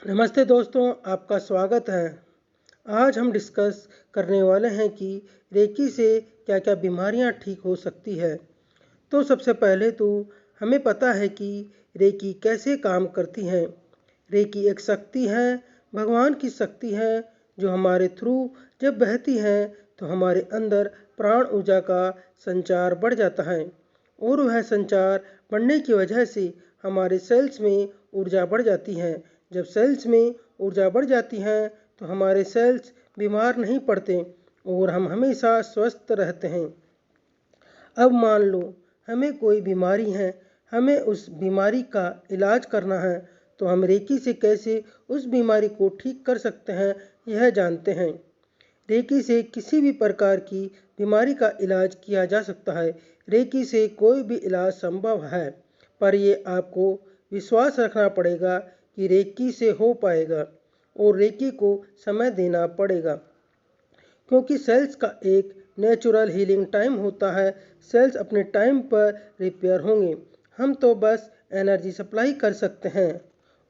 नमस्ते दोस्तों, आपका स्वागत है। आज हम डिस्कस करने वाले हैं कि रेकी से क्या क्या बीमारियां ठीक हो सकती है। तो सबसे पहले तो हमें पता है कि रेकी कैसे काम करती है। रेकी एक शक्ति है, भगवान की शक्ति है, जो हमारे थ्रू जब बहती है तो हमारे अंदर प्राण ऊर्जा का संचार बढ़ जाता है और वह संचार बढ़ने की वजह से हमारे सेल्स में ऊर्जा बढ़ जाती है। जब सेल्स में ऊर्जा बढ़ जाती है तो हमारे सेल्स बीमार नहीं पड़ते और हम हमेशा स्वस्थ रहते हैं। अब मान लो हमें कोई बीमारी है, हमें उस बीमारी का इलाज करना है, तो हम रेकी से कैसे उस बीमारी को ठीक कर सकते हैं यह जानते हैं। रेकी से किसी भी प्रकार की बीमारी का इलाज किया जा सकता है। रेकी से कोई भी इलाज संभव है, पर ये आपको विश्वास रखना पड़ेगा कि रेकी से हो पाएगा और रेकी को समय देना पड़ेगा, क्योंकि सेल्स का एक नेचुरल हीलिंग टाइम होता है। सेल्स अपने टाइम पर रिपेयर होंगे, हम तो बस एनर्जी सप्लाई कर सकते हैं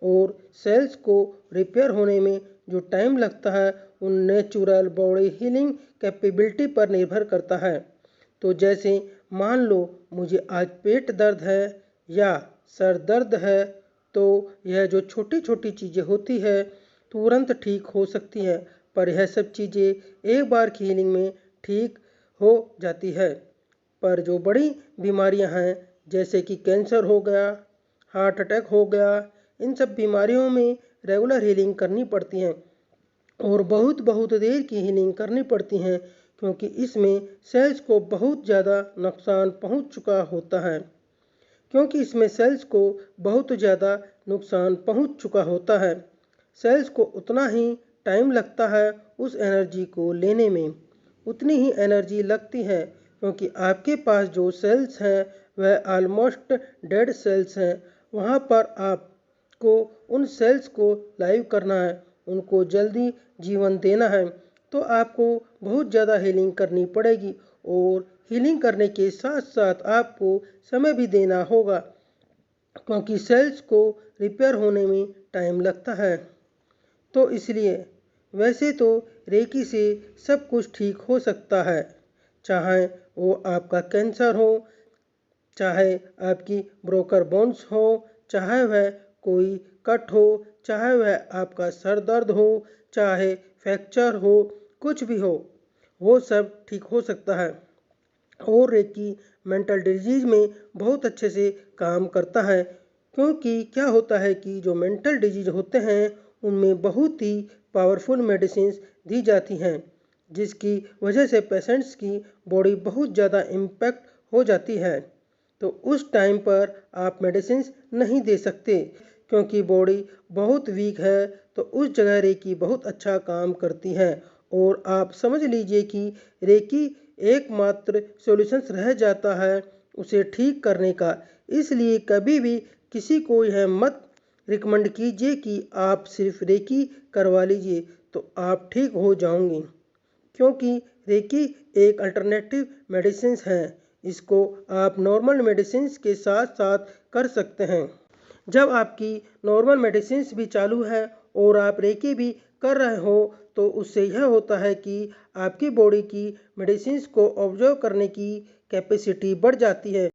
और सेल्स को रिपेयर होने में जो टाइम लगता है उन नेचुरल बॉडी हीलिंग कैपेबिलिटी पर निर्भर करता है। तो जैसे मान लो मुझे आज पेट दर्द है या सर दर्द है, तो यह जो छोटी छोटी चीज़ें होती है तुरंत ठीक हो सकती हैं, पर यह सब चीज़ें एक बार की हीलिंग में ठीक हो जाती है। पर जो बड़ी बीमारियां हैं जैसे कि कैंसर हो गया, हार्ट अटैक हो गया, इन सब बीमारियों में रेगुलर हीलिंग करनी पड़ती है और बहुत बहुत देर की हीलिंग करनी पड़ती हैं, क्योंकि इसमें सेल्स को बहुत ज़्यादा नुकसान पहुंच चुका होता है। क्योंकि इसमें सेल्स को बहुत ज़्यादा नुकसान पहुंच चुका होता है, सेल्स को उतना ही टाइम लगता है उस एनर्जी को लेने में, उतनी ही एनर्जी लगती है, क्योंकि आपके पास जो सेल्स हैं वह ऑलमोस्ट डेड सेल्स हैं। वहाँ पर आपको उन सेल्स को लाइव करना है, उनको जल्दी जीवन देना है, तो आपको बहुत ज़्यादा हीलिंग करनी पड़ेगी और हीलिंग करने के साथ साथ आपको समय भी देना होगा, क्योंकि सेल्स को रिपेयर होने में टाइम लगता है। तो इसलिए वैसे तो रेकी से सब कुछ ठीक हो सकता है, चाहे वो आपका कैंसर हो, चाहे आपकी ब्रोकर बोन्स हो, चाहे वह कोई कट हो, चाहे वह आपका सर दर्द हो, चाहे फ्रैक्चर हो, कुछ भी हो, वो सब ठीक हो सकता है। और रेकी मेंटल डिजीज में बहुत अच्छे से काम करता है, क्योंकि क्या होता है कि जो मेंटल डिजीज होते हैं उनमें बहुत ही पावरफुल मेडिसिन दी जाती हैं, जिसकी वजह से पेशेंट्स की बॉडी बहुत ज़्यादा इम्पैक्ट हो जाती है। तो उस टाइम पर आप मेडिसिन नहीं दे सकते, क्योंकि बॉडी बहुत वीक है, तो उस जगह रेकी बहुत अच्छा काम करती है और आप समझ लीजिए कि रेकी एकमात्र सॉल्यूशंस रह जाता है उसे ठीक करने का। इसलिए कभी भी किसी को यह मत रिकमेंड कीजिए कि आप सिर्फ रेकी करवा लीजिए तो आप ठीक हो जाओगे, क्योंकि रेकी एक अल्टरनेटिव मेडिसिन है। इसको आप नॉर्मल मेडिसिन के साथ साथ कर सकते हैं। जब आपकी नॉर्मल मेडिसिन भी चालू है और आप रेकी भी कर रहे हो, तो उससे यह होता है कि आपकी बॉडी की मेडिसिन को ऑब्जर्व करने की कैपेसिटी बढ़ जाती है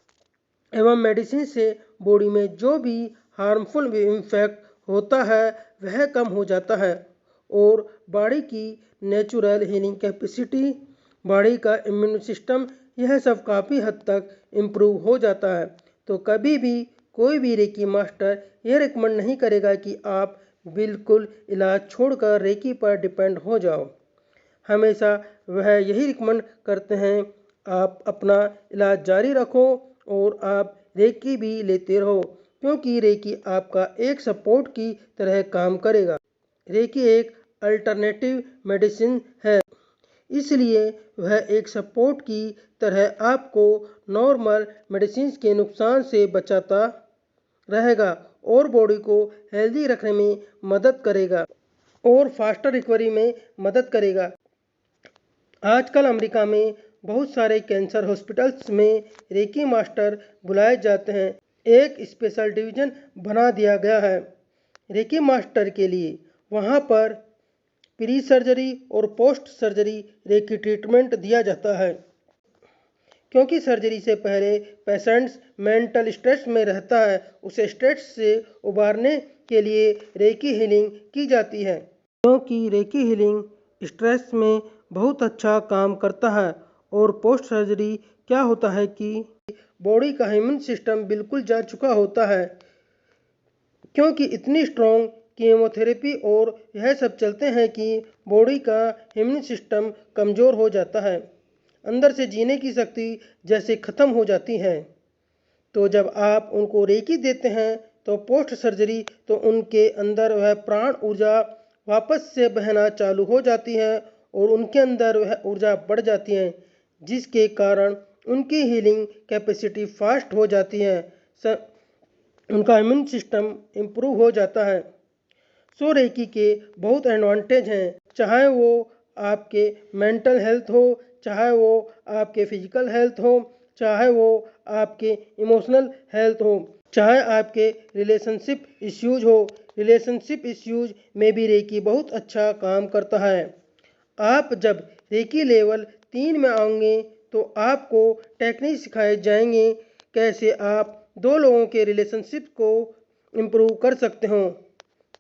एवं मेडिसिन से बॉडी में जो भी हार्मफुल इम्फेक्ट होता है वह कम हो जाता है और बॉडी की नेचुरल हीलिंग कैपेसिटी, बॉडी का इम्यून सिस्टम, यह सब काफ़ी हद तक इम्प्रूव हो जाता है। तो कभी भी कोई भी रेकी मास्टर यह रिकमेंड नहीं करेगा कि आप बिल्कुल इलाज छोड़कर रेकी पर डिपेंड हो जाओ। हमेशा वह यही रिकमेंड करते हैं आप अपना इलाज जारी रखो और आप रेकी भी लेते रहो, क्योंकि रेकी आपका एक सपोर्ट की तरह काम करेगा। रेकी एक अल्टरनेटिव मेडिसिन है, इसलिए वह एक सपोर्ट की तरह आपको नॉर्मल मेडिसिन के नुकसान से बचाता रहेगा और बॉडी को हेल्दी रखने में मदद करेगा और फास्टर रिकवरी में मदद करेगा। आजकल अमेरिका में बहुत सारे कैंसर हॉस्पिटल्स में रेकी मास्टर बुलाए जाते हैं, एक स्पेशल डिवीज़न बना दिया गया है रेकी मास्टर के लिए। वहाँ पर प्री सर्जरी और पोस्ट सर्जरी रेकी ट्रीटमेंट दिया जाता है, क्योंकि सर्जरी से पहले पेशेंट्स मेंटल स्ट्रेस में रहता है। उसे स्ट्रेस से उबारने के लिए रेकी हीलिंग की जाती है, क्योंकि रेकी हीलिंग स्ट्रेस में बहुत अच्छा काम करता है। और पोस्ट सर्जरी क्या होता है कि बॉडी का इम्यून सिस्टम बिल्कुल जा चुका होता है, क्योंकि इतनी स्ट्रॉन्ग कीमोथेरेपी और यह सब चलते हैं कि बॉडी का इम्यून सिस्टम कमज़ोर हो जाता है, अंदर से जीने की शक्ति जैसे ख़त्म हो जाती है। तो जब आप उनको रेकी देते हैं तो पोस्ट सर्जरी तो उनके अंदर वह प्राण ऊर्जा वापस से बहना चालू हो जाती है और उनके अंदर वह ऊर्जा बढ़ जाती है, जिसके कारण उनकी हीलिंग कैपेसिटी फास्ट हो जाती है, उनका इम्यून सिस्टम इम्प्रूव हो जाता है। सो रेकी के बहुत एडवांटेज हैं, चाहे वो आपके मेंटल हेल्थ हो, चाहे वो आपके फिजिकल हेल्थ हो, चाहे वो आपके इमोशनल हेल्थ हो, चाहे आपके रिलेशनशिप इश्यूज हो। रिलेशनशिप इश्यूज में भी रेकी बहुत अच्छा काम करता है। आप जब रेकी लेवल 3 में आएंगे तो आपको टेक्निक सिखाए जाएंगे कैसे आप दो लोगों के रिलेशनशिप को इम्प्रूव कर सकते हो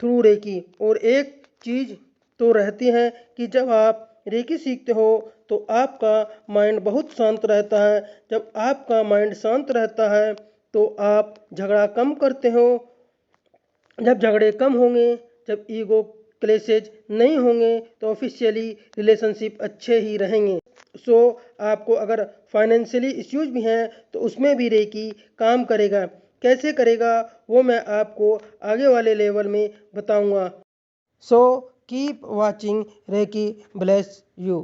थ्रू रेकी। और एक चीज़ तो रहती है कि जब आप रेकी सीखते हो तो आपका माइंड बहुत शांत रहता है। जब आपका माइंड शांत रहता है तो आप झगड़ा कम करते हो। जब झगड़े कम होंगे, जब ईगो क्लेशेज नहीं होंगे तो ऑफिशियली रिलेशनशिप अच्छे ही रहेंगे। सो आपको अगर फाइनेंशियली इश्यूज भी हैं तो उसमें भी रेकी काम करेगा। कैसे करेगा वो मैं आपको आगे वाले लेवल में बताऊंगा। So keep watching Reiki bless you.